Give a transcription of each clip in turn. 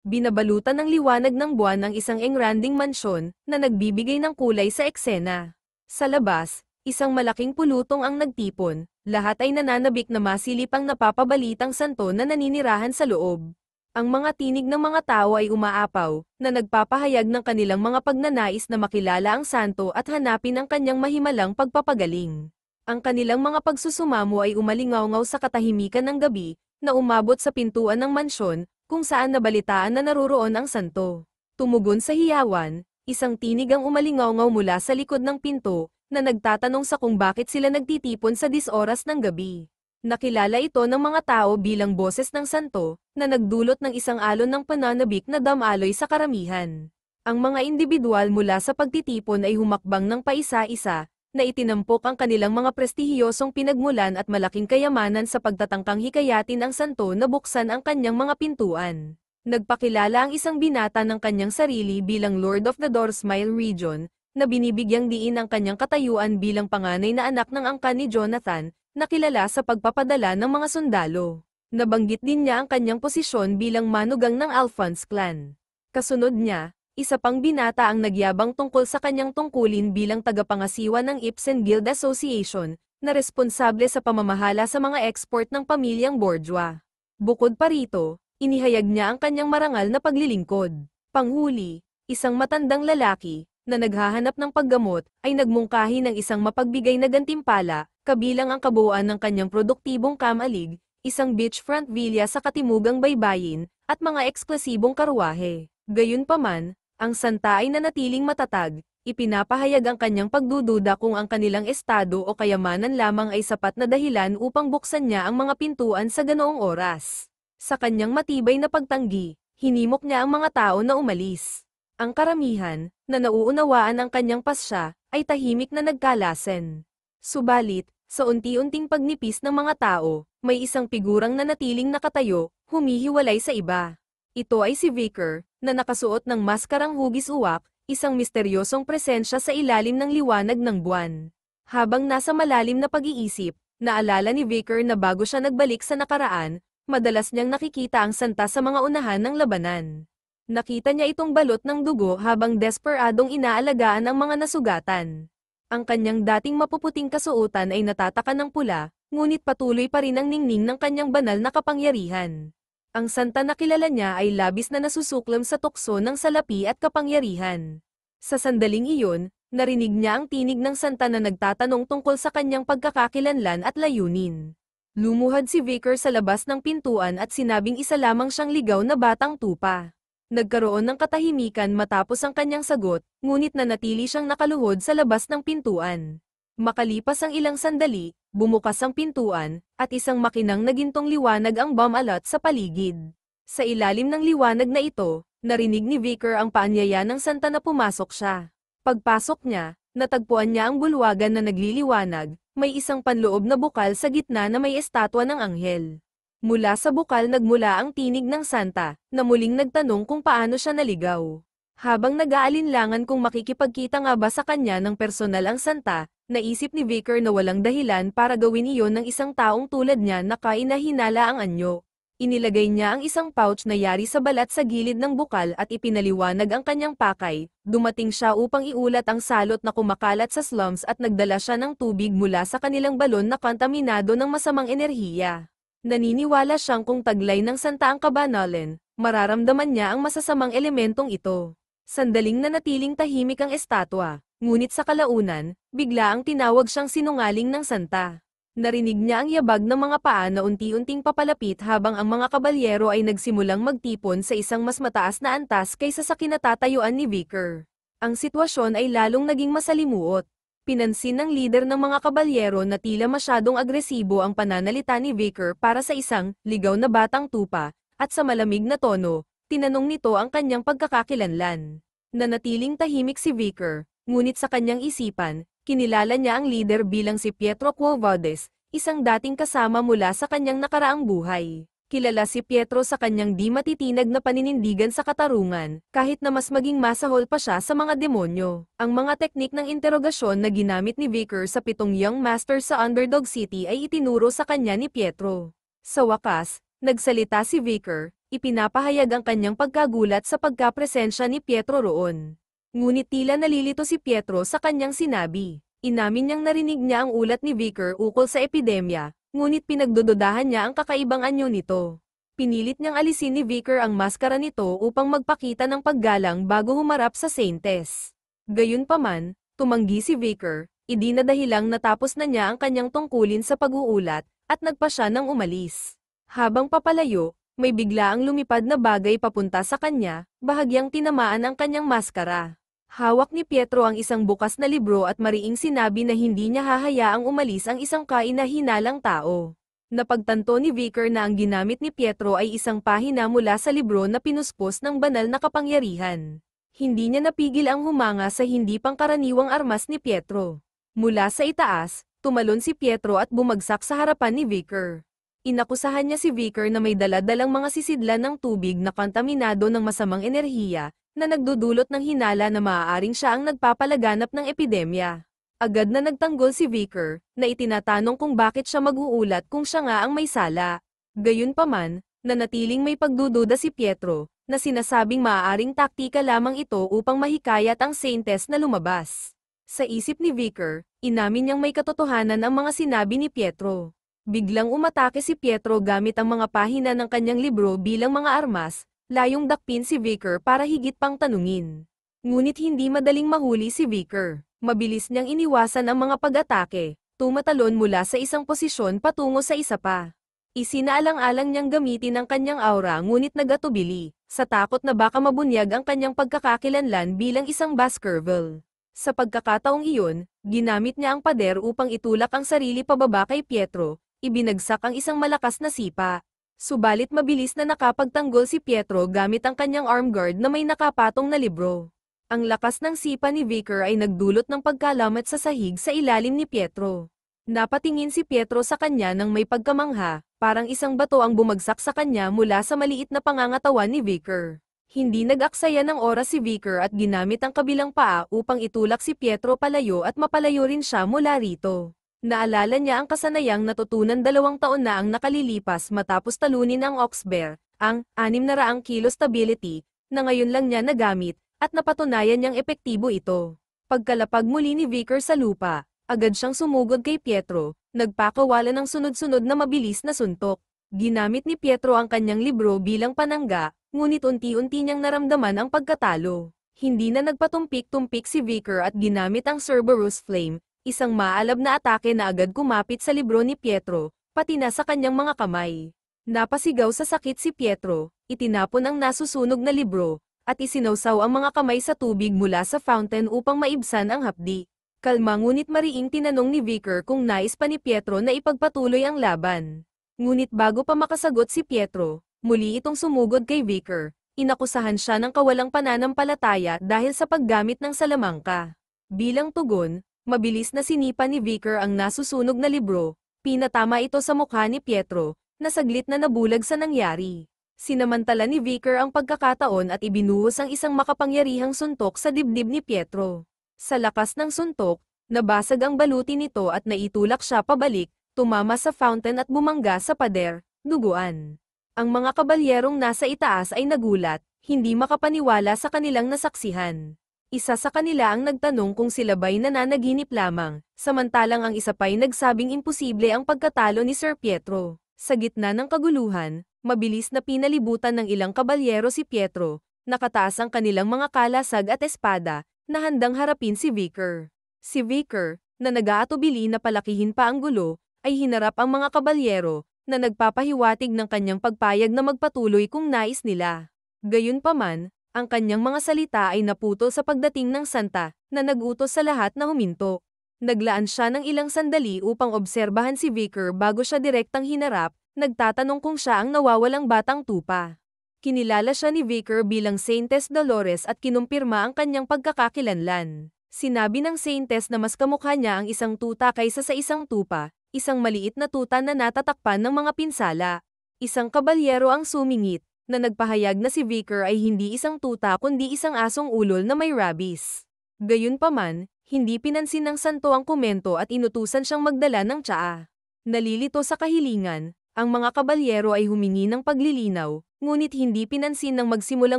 Binabalutan ng liwanag ng buwan ang isang engranding mansyon na nagbibigay ng kulay sa eksena. Sa labas, isang malaking pulutong ang nagtipon, lahat ay nananabik na masilip ang napapabalitang santo na naninirahan sa loob. Ang mga tinig ng mga tao ay umaapaw, na nagpapahayag ng kanilang mga pagnanais na makilala ang santo at hanapin ang kanyang mahimalang pagpapagaling. Ang kanilang mga pagsusumamo ay umalingaw-ngaw sa katahimikan ng gabi, na umabot sa pintuan ng mansyon, kung saan nabalitaan na naroroon ang santo. Tumugon sa hiyawan, isang tinig ang umalingaw-ngaw mula sa likod ng pinto, na nagtatanong sa kung bakit sila nagtitipon sa 10 oras ng gabi. Nakilala ito ng mga tao bilang boses ng santo, na nagdulot ng isang alon ng pananabik na damaloy sa karamihan. Ang mga individual mula sa pagtitipon ay humakbang ng paisa-isa, na itinampok ang kanilang mga prestihiyosong pinagmulan at malaking kayamanan sa pagtatangkang hikayatin ang santo na buksan ang kanyang mga pintuan. Nagpakilala ang isang binata ng kanyang sarili bilang Lord of the Doorsmile Region, na binibigyang diin ang kanyang katayuan bilang panganay na anak ng angkan ni Jonathan, na kilala sa pagpapadala ng mga sundalo. Nabanggit din niya ang kanyang posisyon bilang manugang ng Alphonse clan. Kasunod niya, isa pang binata ang nagyabang tungkol sa kanyang tungkulin bilang tagapangasiwa ng Ipsen Guild Association, na responsable sa pamamahala sa mga export ng pamilyang Bourgeois. Bukod pa rito, inihayag niya ang kanyang marangal na paglilingkod. Panghuli, isang matandang lalaki, na naghahanap ng paggamot, ay nagmungkahi ng isang mapagbigay na gantimpala, kabilang ang kabuuan ng kanyang produktibong kamalig, isang beachfront villa sa katimugang baybayin, at mga eksklusibong karwahe. Gayunpaman, ang santa ay nanatiling matatag, ipinapahayag ang kanyang pagdududa kung ang kanilang estado o kayamanan lamang ay sapat na dahilan upang buksan niya ang mga pintuan sa ganoong oras. Sa kanyang matibay na pagtanggi, hinimok niya ang mga tao na umalis. Ang karamihan, na nauunawaan ang kanyang pasya, ay tahimik na nagkalasen. Subalit, sa unti-unting pagnipis ng mga tao, may isang figurang nanatiling nakatayo, humihiwalay sa iba. Ito ay si Vicar, na nakasuot ng maskarang hugis uwak, isang misteryosong presensya sa ilalim ng liwanag ng buwan. Habang nasa malalim na pag-iisip, naalala ni Vicar na bago siya nagbalik sa nakaraan, madalas niyang nakikita ang santa sa mga unahan ng labanan. Nakita niya itong balot ng dugo habang desperadong inaalagaan ang mga nasugatan. Ang kanyang dating mapuputing kasuotan ay natataka ng pula, ngunit patuloy pa rin ang ningning ng kanyang banal na kapangyarihan. Ang santa na kilala niya ay labis na nasusuklam sa tukso ng salapi at kapangyarihan. Sa sandaling iyon, narinig niya ang tinig ng santa na nagtatanong tungkol sa kanyang pagkakakilanlan at layunin. Lumuhad si Vicar sa labas ng pintuan at sinabing isa lamang siyang ligaw na batang tupa. Nagkaroon ng katahimikan matapos ang kanyang sagot, ngunit nanatili siyang nakaluhod sa labas ng pintuan. Makalipas ang ilang sandali, bumukas ang pintuan, at isang makinang na gintong liwanag ang bumalot sa paligid. Sa ilalim ng liwanag na ito, narinig ni Vicar ang paanyaya ng santa na pumasok siya. Pagpasok niya, natagpuan niya ang bulwagan na nagliliwanag, may isang panloob na bukal sa gitna na may estatwa ng anghel. Mula sa bukal nagmula ang tinig ng santa, na muling nagtanong kung paano siya naligaw. Habang nag-aalinlangan kung makikipagkita nga ba sa kanya ng personal ang santa, naisip ni Vicar na walang dahilan para gawin iyon ng isang taong tulad niya na kainahinala ang anyo. Inilagay niya ang isang pouch na yari sa balat sa gilid ng bukal at ipinaliwanag ang kanyang pakay. Dumating siya upang iulat ang salot na kumakalat sa slums at nagdala siya ng tubig mula sa kanilang balon na kontaminado ng masamang enerhiya. Naniniwala siyang kung taglay ng santa ang kabanalan, mararamdaman niya ang masasamang elementong ito. Sandaling nanatiling tahimik ang estatwa, ngunit sa kalaunan, bigla ang tinawag siyang sinungaling ng santa. Narinig niya ang yabag ng mga paa na unti-unting papalapit habang ang mga kabalyero ay nagsimulang magtipon sa isang mas mataas na antas kaysa sa kinatatayuan ni Vicar. Ang sitwasyon ay lalong naging masalimuot. Pinansin ng lider ng mga kabalyero na tila masyadong agresibo ang pananalita ni Vicar para sa isang ligaw na batang tupa, at sa malamig na tono, tinanong nito ang kanyang pagkakakilanlan. Nanatiling tahimik si Vicar, ngunit sa kanyang isipan, kinilala niya ang lider bilang si Pietro Quo-Vadis, isang dating kasama mula sa kanyang nakaraang buhay. Kilala si Pietro sa kanyang di matitinag na paninindigan sa katarungan, kahit na mas maging masahol pa siya sa mga demonyo. Ang mga teknik ng interogasyon na ginamit ni Vicar sa 7 Young Masters sa Underdog City ay itinuro sa kanya ni Pietro. Sa wakas, nagsalita si Vicar, Ipinapahayag ang kanyang pagkagulat sa pagkapresensya ni Pietro roon. Ngunit tila nalilito si Pietro sa kanyang sinabi. Inamin niyang narinig niya ang ulat ni Vicar ukol sa epidemya, ngunit pinagdududahan niya ang kakaibang anyo nito. Pinilit niyang alisin ni Vicar ang maskara nito upang magpakita ng paggalang bago humarap sa Saintes. Gayunpaman, tumanggi si Vicar, idinadahilang natapos na niya ang kanyang tungkulin sa pag-uulat, at nagpa siya ng umalis. Habang papalayo, may biglaang lumipad na bagay papunta sa kanya, bahagyang tinamaan ang kanyang maskara. Hawak ni Pietro ang isang bukas na libro at mariing sinabi na hindi niya hahayaang umalis ang isang kaina-hinalang tao. Napagtanto ni Vicar na ang ginamit ni Pietro ay isang pahina mula sa libro na pinuspos ng banal na kapangyarihan. Hindi niya napigil ang humanga sa hindi pangkaraniwang armas ni Pietro. Mula sa itaas, tumalon si Pietro at bumagsak sa harapan ni Vicar. Inakusahan niya si Vicar na may dala-dalang mga sisidlan ng tubig na kontaminado ng masamang enerhiya, na nagdudulot ng hinala na maaaring siya ang nagpapalaganap ng epidemya. Agad na nagtanggol si Vicar, na itinatanong kung bakit siya mag-uulat kung siya nga ang may sala. Gayunpaman, nanatiling may pagdududa si Pietro, na sinasabing maaaring taktika lamang ito upang mahikayat ang Saintes na lumabas. Sa isip ni Vicar, inamin niyang may katotohanan ang mga sinabi ni Pietro. Biglang umatake si Pietro gamit ang mga pahina ng kanyang libro bilang mga armas, layong dakpin si Vicar para higit pang tanungin. Ngunit hindi madaling mahuli si Vicar. Mabilis niyang iniwasan ang mga pag-atake, tumatalon mula sa isang posisyon patungo sa isa pa. Isinaalang-alang niyang gamitin ang kanyang aura ngunit nagatubili, sa takot na baka mabunyag ang kanyang pagkakakilanlan bilang isang Baskerville. Sa pagkakataong iyon, ginamit niya ang pader upang itulak ang sarili pababa kay Pietro. Ibinagsak ang isang malakas na sipa. Subalit mabilis na nakapagtanggol si Pietro gamit ang kanyang arm guard na may nakapatong na libro. Ang lakas ng sipa ni Vicar ay nagdulot ng pagkalamat sa sahig sa ilalim ni Pietro. Napatingin si Pietro sa kanya nang may pagkamangha, parang isang bato ang bumagsak sa kanya mula sa maliit na pangangatawan ni Vicar. Hindi nag-aksaya ng oras si Vicar at ginamit ang kabilang paa upang itulak si Pietro palayo at mapalayo rin siya mula rito. Naalala niya ang kasanayang natutunan 2 taon na ang nakalilipas matapos talunin ang Oxbear, ang 600 kilo stability, na ngayon lang niya nagamit, at napatunayan niyang epektibo ito. Pagkalapag muli ni Vicar sa lupa, agad siyang sumugod kay Pietro, nagpakawala ng sunod-sunod na mabilis na suntok. Ginamit ni Pietro ang kanyang libro bilang panangga, ngunit unti-unti niyang naramdaman ang pagkatalo. Hindi na nagpatumpik-tumpik si Vicar at ginamit ang Cerberus Flame, isang maalab na atake na agad kumapit sa libro ni Pietro, pati na sa kanyang mga kamay. Napasigaw sa sakit si Pietro, itinapon ang nasusunog na libro, at isinawsaw ang mga kamay sa tubig mula sa fountain upang maibsan ang hapdi. Kalma ngunit mariing tinanong ni Vicar kung nais pa ni Pietro na ipagpatuloy ang laban. Ngunit bago pa makasagot si Pietro, muli itong sumugod kay Vicar. Inakusahan siya ng kawalang pananampalataya dahil sa paggamit ng salamangka. Bilang tugon, mabilis na sinipa ni Vicar ang nasusunog na libro, pinatama ito sa mukha ni Pietro, na saglit na nabulag sa nangyari. Sinamantala ni Vicar ang pagkakataon at ibinuhos ang isang makapangyarihang suntok sa dibdib ni Pietro. Sa lakas ng suntok, nabasag ang baluti nito at naitulak siya pabalik, tumama sa fountain at bumangga sa pader, duguan. Ang mga kabalyerong nasa itaas ay nagulat, hindi makapaniwala sa kanilang nasaksihan. Isa sa kanila ang nagtanong kung sila ba'y nananaginip lamang, samantalang ang isa pa'y nagsabing imposible ang pagkatalo ni Sir Pietro. Sa gitna ng kaguluhan, mabilis na pinalibutan ng ilang kabalyero si Pietro, nakataas ang kanilang mga kalasag at espada, na handang harapin si Vicar. Si Vicar, na nag-aatubili na palakihin pa ang gulo, ay hinarap ang mga kabalyero, na nagpapahiwatig ng kanyang pagpayag na magpatuloy kung nais nila. Gayunpaman, ang kanyang mga salita ay naputol sa pagdating ng santa, na nag-utos sa lahat na huminto. Naglaan siya ng ilang sandali upang obserbahan si Vicar bago siya direktang hinarap, nagtatanong kung siya ang nawawalang batang tupa. Kinilala siya ni Vicar bilang Saintes Dolores at kinumpirma ang kanyang pagkakakilanlan. Sinabi ng Saintes na mas kamukha niya ang isang tuta kaysa sa isang tupa, isang maliit na tuta na natatakpan ng mga pinsala. Isang kabalyero ang sumingit, na nagpahayag na si Vicar ay hindi isang tuta kundi isang asong ulol na may rabies. Gayunpaman, hindi pinansin ng santo ang komento at inutusan siyang magdala ng tsaa. Nalilito sa kahilingan, Ang mga kabalyero ay humingi ng paglilinaw, ngunit hindi pinansin nang magsimulang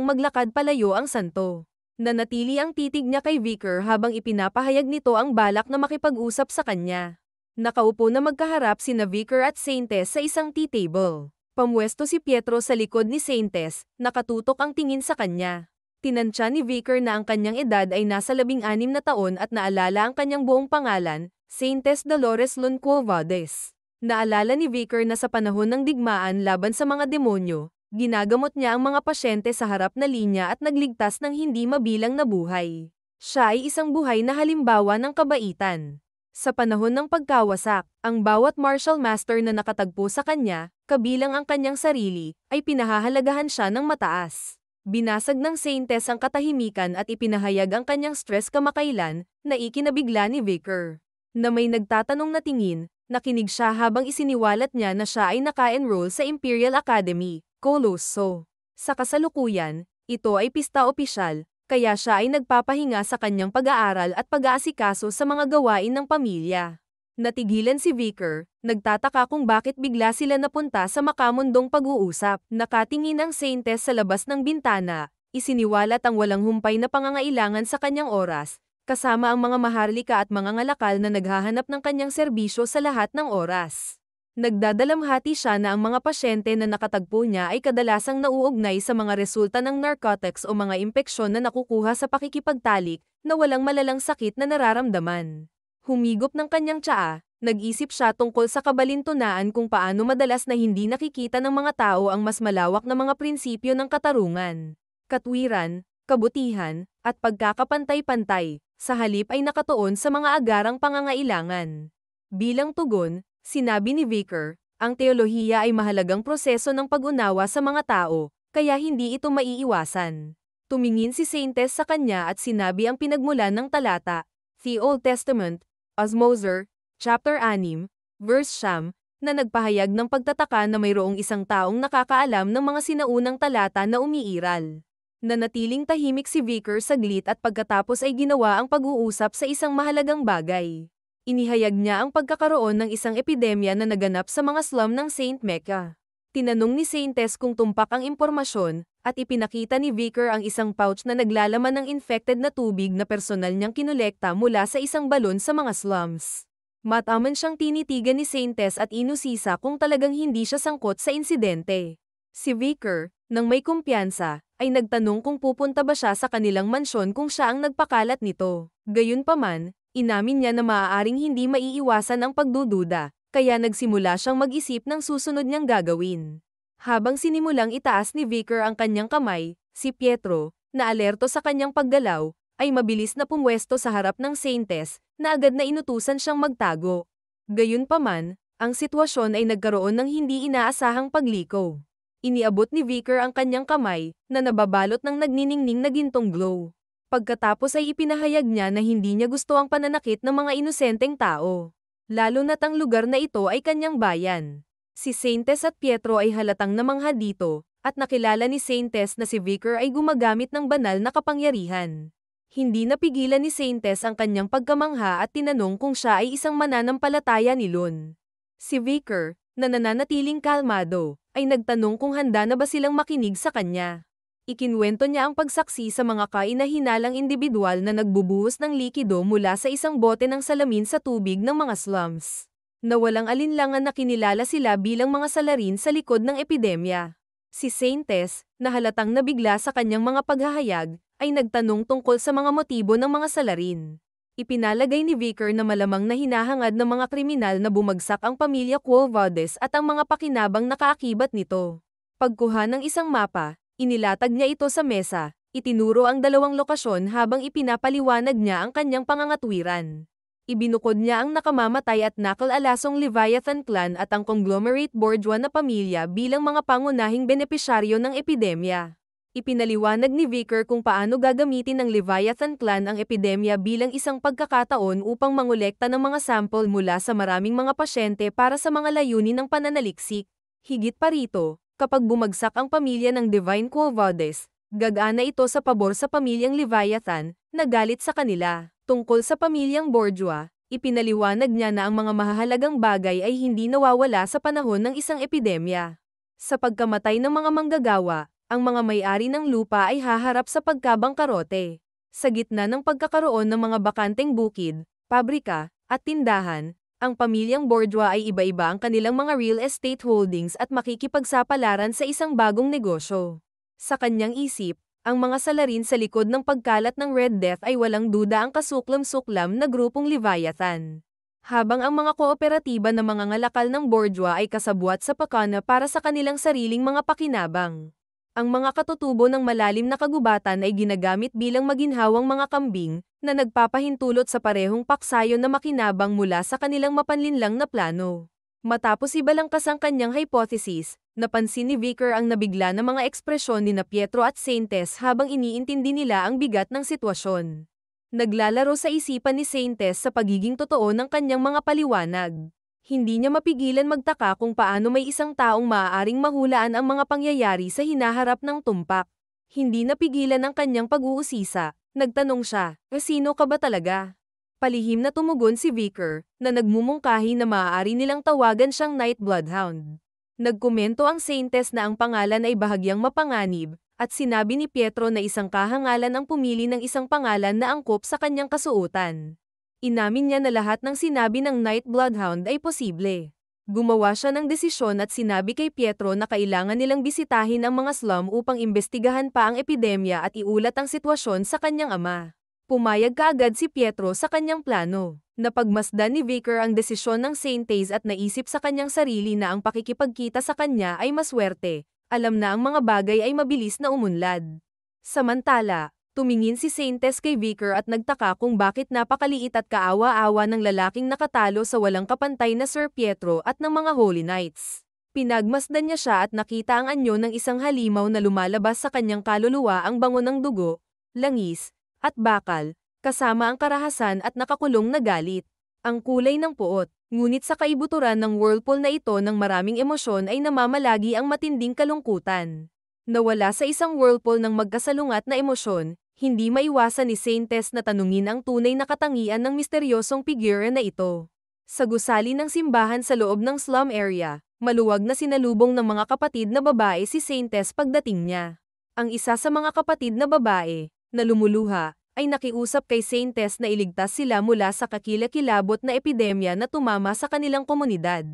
maglakad palayo ang santo. Nanatili ang titig niya kay Vicar habang ipinapahayag nito ang balak na makipag-usap sa kanya. Nakaupo na magkaharap sina Vicar at Saintes sa isang tea table. Pamwesto si Pietro sa likod ni Saintes, nakatutok ang tingin sa kanya. Tinansya ni Vicar na ang kanyang edad ay nasa 16 na taon at naalala ang kanyang buong pangalan, Saintes Dolores Lunquo Valdez. Naalala ni Vicar na sa panahon ng digmaan laban sa mga demonyo, ginagamot niya ang mga pasyente sa harap na linya at nagligtas ng hindi mabilang na buhay. Siya ay isang buhay na halimbawa ng kabaitan. Sa panahon ng pagkawasak, ang bawat martial master na nakatagpo sa kanya, kabilang ang kanyang sarili, ay pinahahalagahan siya ng mataas. Binasag ng Saintes ang katahimikan at ipinahayag ang kanyang stress kamakailan, na ikinabigla ni Vicar. Na may nagtatanong na tingin, nakinig siya habang isiniwalat niya na siya ay naka-enroll sa Imperial Academy, Colosso. Sa kasalukuyan, ito ay pista opisyal, kaya siya ay nagpapahinga sa kanyang pag-aaral at pag-aasikaso sa mga gawain ng pamilya. Natigilan si Vicar, nagtataka kung bakit bigla sila napunta sa makamundong pag-uusap. Nakatingin ang Saintes sa labas ng bintana, isiniwalat ang walang humpay na pangangailangan sa kanyang oras, kasama ang mga maharlika at mga ngalakal na naghahanap ng kanyang serbisyo sa lahat ng oras. Nagdadalamhati siya na ang mga pasyente na nakatagpo niya ay kadalasang nauugnay sa mga resulta ng narcotics o mga impeksyon na nakukuha sa pakikipagtalik, na walang malalang sakit na nararamdaman. Humigop ng kanyang tsaa, nag-isip siya tungkol sa kabalintunaan kung paano madalas na hindi nakikita ng mga tao ang mas malawak na mga prinsipyo ng katarungan, katwiran, kabutihan, at pagkakapantay-pantay, sa halip ay nakatuon sa mga agarang pangangailangan. Bilang tugon, sinabi ni Vicar, ang teolohiya ay mahalagang proseso ng pag-unawa sa mga tao, kaya hindi ito maiiwasan. Tumingin si Saintes sa kanya at sinabi ang pinagmulan ng talata, The Old Testament, Osmoser, chapter 6, verse 9, na nagpahayag ng pagtataka na mayroong isang taong nakakaalam ng mga sinaunang talata na umiiral. Nanatiling tahimik si Vicar saglit at pagkatapos ay ginawa ang pag-uusap sa isang mahalagang bagay. Inihayag niya ang pagkakaroon ng isang epidemya na naganap sa mga slum ng Saint Mecca. Tinanong ni Saintes kung tumpak ang impormasyon, at ipinakita ni Vicar ang isang pouch na naglalaman ng infected na tubig na personal niyang kinolekta mula sa isang balon sa mga slums. Mataman siyang tinitigan ni Saintes at inusisa kung talagang hindi siya sangkot sa insidente. Si Vicar, nang may kumpiyansa, ay nagtanong kung pupunta ba siya sa kanilang mansyon kung siya ang nagpakalat nito. Gayunpaman, inamin niya na maaaring hindi maiiwasan ang pagdududa, kaya nagsimula siyang mag-isip ng susunod niyang gagawin. Habang sinimulang itaas ni Vicar ang kanyang kamay, si Pietro, na alerto sa kanyang paggalaw, ay mabilis na pumwesto sa harap ng Saintes, na agad na inutusan siyang magtago. Gayunpaman, ang sitwasyon ay nagkaroon ng hindi inaasahang pagliko. Iniabot ni Vicar ang kanyang kamay, na nababalot ng nagniningning na gintong glow. Pagkatapos ay ipinahayag niya na hindi niya gusto ang pananakit ng mga inosenteng tao. Lalo na't ang lugar na ito ay kanyang bayan. Si Saintes at Pietro ay halatang namangha dito, at nakilala ni Saintes na si Vicar ay gumagamit ng banal na kapangyarihan. Hindi napigilan ni Saintes ang kanyang pagkamangha at tinanong kung siya ay isang mananampalataya ni Lun. Si Vicar, na nananatiling kalmado, ay nagtanong kung handa na ba silang makinig sa kanya. Ikinwento niya ang pagsaksi sa mga kainahinalang individual na nagbubuhos ng likido mula sa isang bote ng salamin sa tubig ng mga slums. Na walang alinlangan na kinilala sila bilang mga salarin sa likod ng epidemya. Si Saintes, na halatang nabigla sa kanyang mga paghahayag, ay nagtanong tungkol sa mga motibo ng mga salarin. Ipinalagay ni Vicar na malamang na hinahangad ng mga kriminal na bumagsak ang pamilya Quo Vadis at ang mga pakinabang na kaakibat nito. Pagkuha ng isang mapa, inilatag niya ito sa mesa, itinuro ang dalawang lokasyon habang ipinapaliwanag niya ang kanyang pangangatwiran. Ibinukod niya ang nakamamatay at nakal-alasong Leviathan clan at ang conglomerate bourgeois na pamilya bilang mga pangunahing benepisyaryo ng epidemya. Ipinaliwanag ni Vicar kung paano gagamitin ng Leviathan clan ang epidemya bilang isang pagkakataon upang mangolekta ng mga sample mula sa maraming mga pasyente para sa mga layunin ng pananaliksik. Higit pa rito, kapag bumagsak ang pamilya ng Divine Quo Vadis, gagana ito sa pabor sa pamilyang Leviathan, na galit sa kanila. Tungkol sa pamilyang bourgeois, Ipinaliwanag niya na ang mga mahahalagang bagay ay hindi nawawala sa panahon ng isang epidemya. Sa pagkamatay ng mga manggagawa, ang mga may-ari ng lupa ay haharap sa pagkabangkarote. Sa gitna ng pagkakaroon ng mga bakanteng bukid, pabrika, at tindahan, ang pamilyang Bourgeois ay iba-iba ang kanilang mga real estate holdings at makikipagsapalaran sa isang bagong negosyo. Sa kanyang isip, ang mga salarin sa likod ng pagkalat ng Red Death ay walang duda ang kasuklam-suklam na grupong Leviathan. Habang ang mga kooperatiba na mga ngalakal ng Bourgeois ay kasabwat sa pakana para sa kanilang sariling mga pakinabang. Ang mga katutubo ng malalim na kagubatan ay ginagamit bilang maginhawang mga kambing, na nagpapahintulot sa parehong paksayon na makinabang mula sa kanilang mapanlinlang na plano. Matapos ibalangkas ang kanyang hypothesis, napansin ni Vicker ang nabigla na mga ekspresyon ni Pietro at Saintes habang iniintindi nila ang bigat ng sitwasyon. Naglalaro sa isipan ni Saintes sa pagiging totoo ng kanyang mga paliwanag. Hindi niya mapigilan magtaka kung paano may isang taong maaaring mahulaan ang mga pangyayari sa hinaharap ng tumpak. Hindi napigilan ang kanyang pag-uusisa. Nagtanong siya, sino ka ba talaga? Palihim na tumugon si Vicker, na nagmumungkahi na maaari nilang tawagan siyang Night Bloodhound. Nagkomento ang Saintes na ang pangalan ay bahagyang mapanganib, at sinabi ni Pietro na isang kahangalan ang pumili ng isang pangalan na angkop sa kanyang kasuotan. Inamin niya na lahat ng sinabi ng Night Bloodhound ay posible. Gumawa siya ng desisyon at sinabi kay Pietro na kailangan nilang bisitahin ang mga slum upang imbestigahan pa ang epidemya at iulat ang sitwasyon sa kanyang ama. Pumayag kaagad si Pietro sa kanyang plano. Napagmasdan ni Vicker ang desisyon ng Saintes at naisip sa kanyang sarili na ang pakikipagkita sa kanya ay maswerte. Alam na ang mga bagay ay mabilis na umunlad. Samantala, tumingin si Saintes kay Vicker at nagtaka kung bakit napakaliit at kaawa-awa ng lalaking nakatalo sa walang kapantay na Sir Pietro at ng mga Holy Knights. Pinagmasdan niya siya at nakita ang anyo ng isang halimaw na lumalabas sa kanyang kaluluwa, ang bango ng dugo, langis, at bakal, kasama ang karahasan at nakakulong na galit. Ang kulay ng puot, ngunit sa kaibuturan ng whirlpool na ito ng maraming emosyon ay namamalagi ang matinding kalungkutan. Nawala sa isang whirlpool ng magkasalungat na emosyon, hindi maiwasan ni Saintes na tanungin ang tunay na katangian ng misteryosong figure na ito. Sa gusali ng simbahan sa loob ng slum area, maluwag na sinalubong ng mga kapatid na babae si Saintes pagdating niya. Ang isa sa mga kapatid na babae, na lumuluha, ay nakiusap kay Saintes na iligtas sila mula sa kakilakilabot na epidemya na tumama sa kanilang komunidad.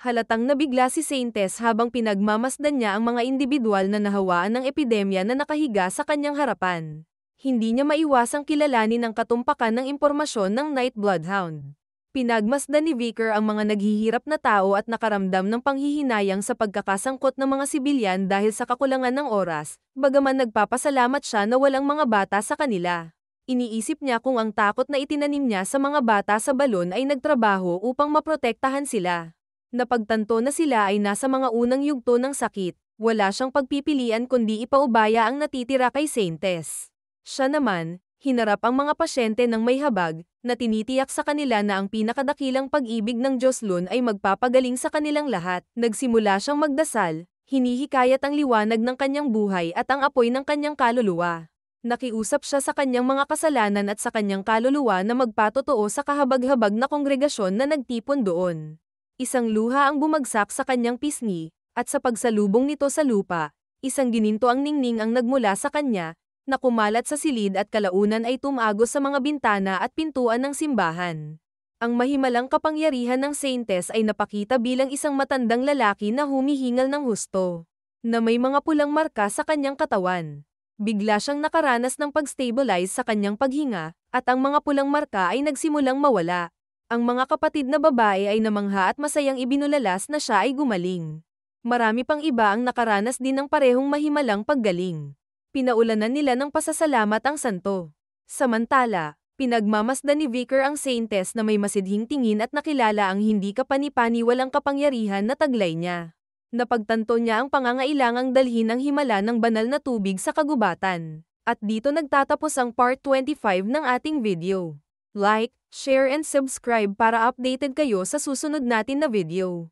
Halatang nabigla si Saintes habang pinagmamasdan niya ang mga individual na nahawaan ng epidemya na nakahiga sa kanyang harapan. Hindi niya maiwasang kilalanin ang katumpakan ng impormasyon ng Night Bloodhound. Pinagmasdan ni Vicker ang mga naghihirap na tao at nakaramdam ng panghihinayang sa pagkakasangkot ng mga sibilyan dahil sa kakulangan ng oras, bagaman nagpapasalamat siya na walang mga bata sa kanila. Iniisip niya kung ang takot na itinanim niya sa mga bata sa balon ay nagtrabaho upang maprotektahan sila. Napagtanto na sila ay nasa mga unang yugto ng sakit, wala siyang pagpipilian kundi ipaubaya ang natitira kay Saintes. Siya naman, hinarap ang mga pasyente ng may habag, na tinitiyak sa kanila na ang pinakadakilang pag-ibig ng Diyos-lun ay magpapagaling sa kanilang lahat. Nagsimula siyang magdasal, hinihikayat ang liwanag ng kanyang buhay at ang apoy ng kanyang kaluluwa. Nakiusap siya sa kanyang mga kasalanan at sa kanyang kaluluwa na magpatotoo sa kahabag-habag na kongregasyon na nagtipon doon. Isang luha ang bumagsak sa kanyang pisngi, at sa pagsalubong nito sa lupa, isang gininto ang ningning ang nagmula sa kanya, na kumalat sa silid at kalaunan ay tumagos sa mga bintana at pintuan ng simbahan. Ang mahimalang kapangyarihan ng Saintes ay napakita bilang isang matandang lalaki na humihingal ng husto, na may mga pulang marka sa kanyang katawan. Bigla siyang nakaranas ng pag-stabilize sa kanyang paghinga, at ang mga pulang marka ay nagsimulang mawala. Ang mga kapatid na babae ay namangha at masayang ibinulalas na siya ay gumaling. Marami pang iba ang nakaranas din ng parehong mahimalang paggaling. Pinaulanan nila ng pasasalamat ang santo. Samantala, pinagmamasdan ni Vicker ang Saintes na may masidhing tingin at nakilala ang hindi kapani-paniwalang kapangyarihan na taglay niya. Napagtanto niya ang pangangailangang dalhin ang himala ng banal na tubig sa kagubatan. At dito nagtatapos ang part 25 ng ating video. Like, share and subscribe para updated kayo sa susunod natin na video.